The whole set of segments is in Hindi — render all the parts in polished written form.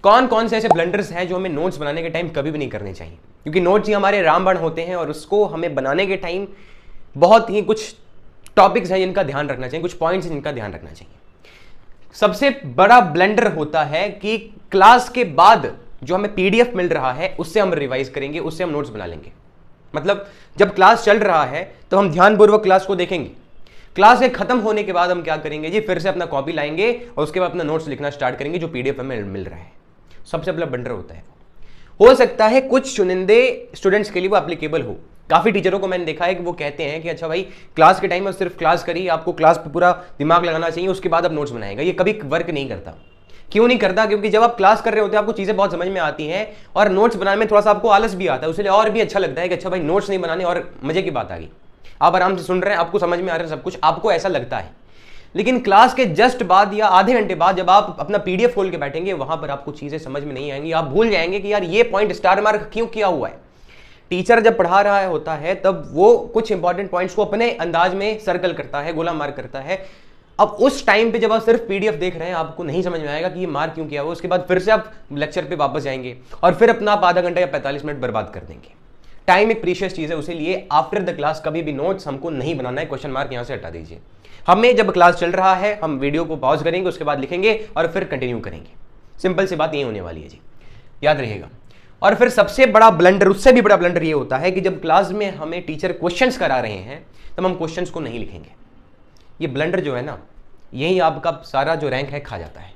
कौन कौन से ऐसे ब्लंडर्स हैं जो हमें नोट्स बनाने के टाइम कभी भी नहीं करने चाहिए, क्योंकि नोट्स ही हमारे रामबाण होते हैं और उसको हमें बनाने के टाइम बहुत ही कुछ टॉपिक्स हैं जिनका ध्यान रखना चाहिए, कुछ पॉइंट्स हैं जिनका ध्यान रखना चाहिए। सबसे बड़ा ब्लंडर होता है कि क्लास के बाद जो हमें पीडीएफ मिल रहा है उससे हम रिवाइज करेंगे, उससे हम नोट्स बना लेंगे। मतलब जब क्लास चल रहा है तो हम ध्यानपूर्वक क्लास को देखेंगे, क्लास के खत्म होने के बाद हम क्या करेंगे जी, फिर से अपना कॉपी लाएंगे और उसके बाद अपना नोट्स लिखना स्टार्ट करेंगे जो पीडीएफ में मिल रहा है। सबसे बड़ा ब्लंडर होता है। हो सकता है कुछ चुनिंदे स्टूडेंट्स के लिए वो एप्लीकेबल हो। काफी टीचरों को मैंने देखा है कि वो कहते हैं कि अच्छा भाई क्लास के टाइम में सिर्फ क्लास करिए, आपको क्लास पे पूरा दिमाग लगाना चाहिए, उसके बाद आप नोट्स बनाएगा। ये कभी वर्क नहीं करता। क्यों नहीं करता? क्योंकि जब आप क्लास कर रहे होते हैं आपको चीजें बहुत समझ में आती हैं और नोट्स बनाने में थोड़ा सा आपको आलस भी आता है, उसलिए और भी अच्छा लगता है कि अच्छा भाई नोट्स नहीं बनाने, और मजे की बात आ गई, आप आराम से सुन रहे हैं, आपको समझ में आ रहा है सब कुछ, आपको ऐसा लगता है। लेकिन क्लास के जस्ट बाद या आधे घंटे बाद जब आप अपना पीडीएफ खोल के बैठेंगे वहां पर आपको चीजें समझ में नहीं आएंगी, आप भूल जाएंगे कि यार ये पॉइंट स्टार मार्क क्यों किया हुआ है। टीचर जब पढ़ा रहा होता है तब वो कुछ इंपॉर्टेंट पॉइंट्स को अपने अंदाज में सर्कल करता है, गोला मार्क करता है। अब उस टाइम पे जब आप सिर्फ पीडीएफ देख रहे हैं आपको नहीं समझ में आएगा कि ये मार्क क्यों किया हुआ। उसके बाद फिर से आप लेक्चर पे वापस जाएंगे और फिर अपना आप आधा घंटा या 45 मिनट बर्बाद कर देंगे। टाइम एक प्रीशियस चीज है, उसीलिए आफ्टर द क्लास कभी भी नोट्स हमको नहीं बनाना है। क्वेश्चन मार्क यहां से हटा दीजिए। हमें जब क्लास चल रहा है हम वीडियो को पॉज करेंगे, उसके बाद लिखेंगे और फिर कंटिन्यू करेंगे। सिंपल सी बात यही होने वाली है जी, याद रहिएगा। और फिर सबसे बड़ा ब्लंडर, उससे भी बड़ा ब्लंडर ये होता है कि जब क्लास में हमें टीचर क्वेश्चंस करा रहे हैं तब हम क्वेश्चंस को नहीं लिखेंगे। ये ब्लंडर जो है ना, यही आपका सारा जो रैंक है खा जाता है।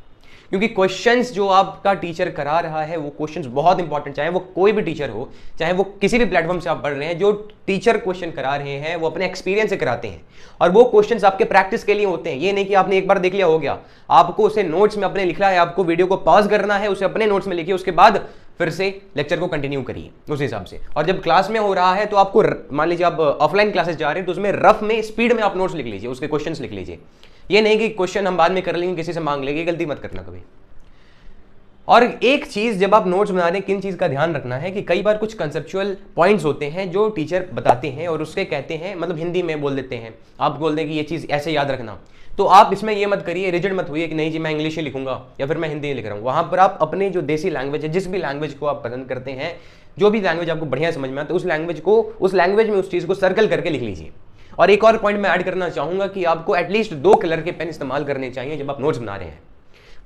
क्योंकि क्वेश्चंस जो आपका टीचर करा रहा है वो क्वेश्चंस बहुत इंपॉर्टेंट, चाहे वो कोई भी टीचर हो, चाहे वो किसी भी प्लेटफॉर्म से आप पढ़ रहे हैं, जो टीचर क्वेश्चन करा रहे हैं वो अपने एक्सपीरियंस से कराते हैं और वो क्वेश्चंस आपके प्रैक्टिस के लिए होते हैं। ये नहीं कि आपने एक बार देख लिया हो गया, आपको उसे नोट्स में अपने लिखना है, आपको वीडियो को पॉज करना है, उसे अपने नोट्स में लिखिए, उसके बाद फिर से लेक्चर को कंटिन्यू करिए उस हिसाब से। और जब क्लास में हो रहा है तो आपको मान लीजिए आप ऑफलाइन क्लासेस जा रहे हैं तो उसमें रफ में स्पीड में आप नोट्स लिख लीजिए, उसके क्वेश्चंस लिख लीजिए। ये नहीं कि क्वेश्चन हम बाद में कर लेंगे, किसी से मांग लेंगे, गलती मत करना कभी। और एक चीज जब आप नोट्स बना रहे हैं किन चीज का ध्यान रखना है कि कई बार कुछ कंसेप्चुअल पॉइंट्स होते हैं जो टीचर बताते हैं और उसके कहते हैं, मतलब हिंदी में बोल देते हैं, आप बोल दें कि ये चीज ऐसे याद रखना, तो आप इसमें ये मत करिए, रिजिड मत होइए कि नहीं जी मैं इंग्लिश ही लिखूंगा या फिर मैं हिंदी लिख रहा हूँ। वहां पर आप अपने जो देसी लैंग्वेज है, जिस भी लैंग्वेज को आप पसंद करते हैं, जो भी लैंग्वेज आपको बढ़िया समझ में आता है, उस लैंग्वेज में उस चीज को सर्कल करके लिख लीजिए। और एक और पॉइंट मैं ऐड करना चाहूंगा कि आपको एटलीस्ट 2 कलर के पेन इस्तेमाल करने चाहिए जब आप नोट्स बना रहे हैं।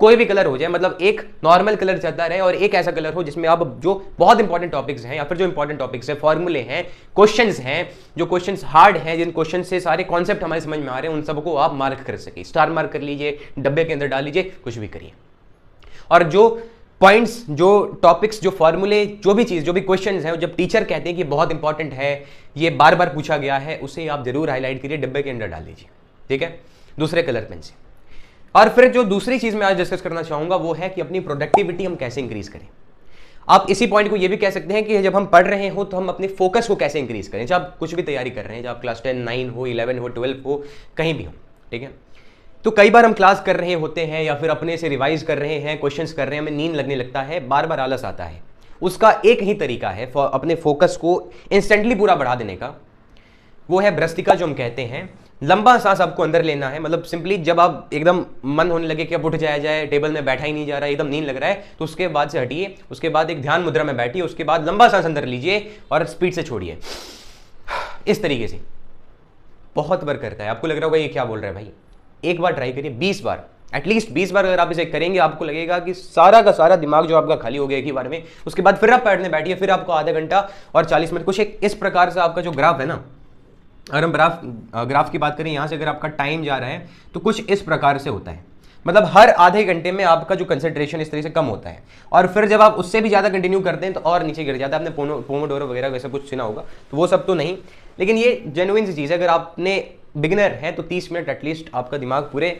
कोई भी कलर हो जाए, मतलब एक नॉर्मल कलर चलता रहे और एक ऐसा कलर हो जिसमें आप जो बहुत इंपॉर्टेंट टॉपिक्स हैं या फिर जो इंपॉर्टेंट टॉपिक्स है, फॉर्मूले हैं, क्वेश्चंस हैं, जो क्वेश्चंस हार्ड हैं, जिन क्वेश्चन से सारे कॉन्सेप्ट हमारे समझ में आ रहे हैं, उन सबको आप मार्क कर सके, स्टार मार्क कर लीजिए, डब्बे के अंदर डाल लीजिए, कुछ भी करिए। और जो पॉइंट्स, जो टॉपिक्स, जो फॉर्मूले, जो भी चीज, जो भी क्वेश्चंस हैं, जब टीचर कहते हैं कि बहुत इंपॉर्टेंट है, ये बार बार पूछा गया है, उसे आप जरूर हाईलाइट करिए, डब्बे के अंदर डाल दीजिए, ठीक है, दूसरे कलर पेन से। और फिर जो दूसरी चीज मैं आज डिस्कस करना चाहूंगा वो है कि अपनी प्रोडक्टिविटी हम कैसे इंक्रीज करें। आप इसी पॉइंट को ये भी कह सकते हैं कि जब हम पढ़ रहे हो तो हम अपने फोकस को कैसे इंक्रीज करें। जब आप कुछ भी तैयारी कर रहे हैं, जब आप क्लास 10, 9 हो, 11 हो, 12 हो, कहीं भी हो, ठीक है, तो कई बार हम क्लास कर रहे होते हैं या फिर अपने से रिवाइज कर रहे हैं, क्वेश्चंस कर रहे हैं, हमें नींद लगने लगता है, बार बार आलस आता है। उसका एक ही तरीका है अपने फोकस को इंस्टेंटली पूरा बढ़ा देने का, वो है भ्रस्तिका, जो हम कहते हैं। लंबा सांस आपको अंदर लेना है, मतलब सिंपली जब आप एकदम मन होने लगे कि अब उठ जाया जाए, टेबल में बैठा ही नहीं जा रहा है, एकदम नींद लग रहा है, तो उसके बाद से हटिए, उसके बाद एक ध्यान मुद्रा में बैठिए, उसके बाद लंबा सांस अंदर लीजिए और स्पीड से छोड़िए, इस तरीके से। बहुत वर्क करता है। आपको लग रहा होगा ये क्या बोल रहा है भाई, एक बार ट्राई करिए, 20 बार, एटलीस्ट 20 बार अगर आप इसे करेंगे आपको लगेगा कि सारा का सारा दिमाग जो आपका खाली हो गया एक ही बार में। उसके बाद फिर आप पढ़ने बैठिए, फिर आपको आधा घंटा और 40 मिनट, कुछ एक इस प्रकार से आपका जो ग्राफ है ना, अगर हम ग्राफ की बात करें, यहाँ से अगर आपका टाइम जा रहा है तो कुछ इस प्रकार से होता है, मतलब हर आधे घंटे में आपका जो कंसंट्रेशन इस तरह से कम होता है। और फिर जब आप उससे भी ज़्यादा कंटिन्यू करते हैं तो और नीचे गिर जाता है। आपने पोमोडोरो वगैरह वैसा कुछ सुना होगा, तो वो सब तो नहीं, लेकिन ये जेन्युइन सी चीज़ है। अगर आपने बिगिनर है तो 30 मिनट एटलीस्ट आपका दिमाग पूरे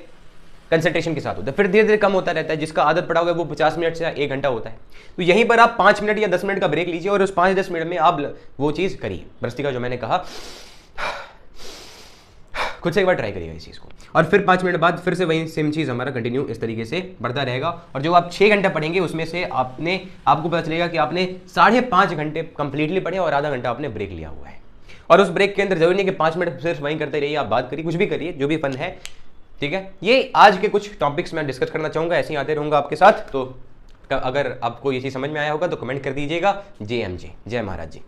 कंसंट्रेशन के साथ होता है, फिर धीरे धीरे कम होता रहता है। जिसका आदत पड़ा हुआ है वो 50 मिनट से 1 घंटा होता है। तो यहीं पर आप 5 मिनट या 10 मिनट का ब्रेक लीजिए और उस 5-10 मिनट में आप वो चीज़ करिए, भ्रस्तिका जो मैंने कहा, खुद से एक बार ट्राई करिएगा इस चीज़ को। और फिर 5 मिनट बाद फिर से वही सेम चीज़ हमारा कंटिन्यू इस तरीके से बढ़ता रहेगा। और जो आप 6 घंटा पढ़ेंगे उसमें से आपको पता चलेगा कि आपने 5.5 घंटे कंप्लीटली पढ़े और आधा घंटा आपने ब्रेक लिया हुआ है। और उस ब्रेक के अंदर जरूरी नहीं कि 5 मिनट सिर्फ वहीं करते रहिए, आप बात करिए, कुछ भी करिए, जो भी फन है, ठीक है। ये आज के कुछ टॉपिक्स मैं डिस्कस करना चाहूँगा, ऐसे ही आते रहूँगा आपके साथ, तो अगर आपको ये चीज़ समझ में आया होगा तो कमेंट कर दीजिएगा। JMJ, जय महाराज जी।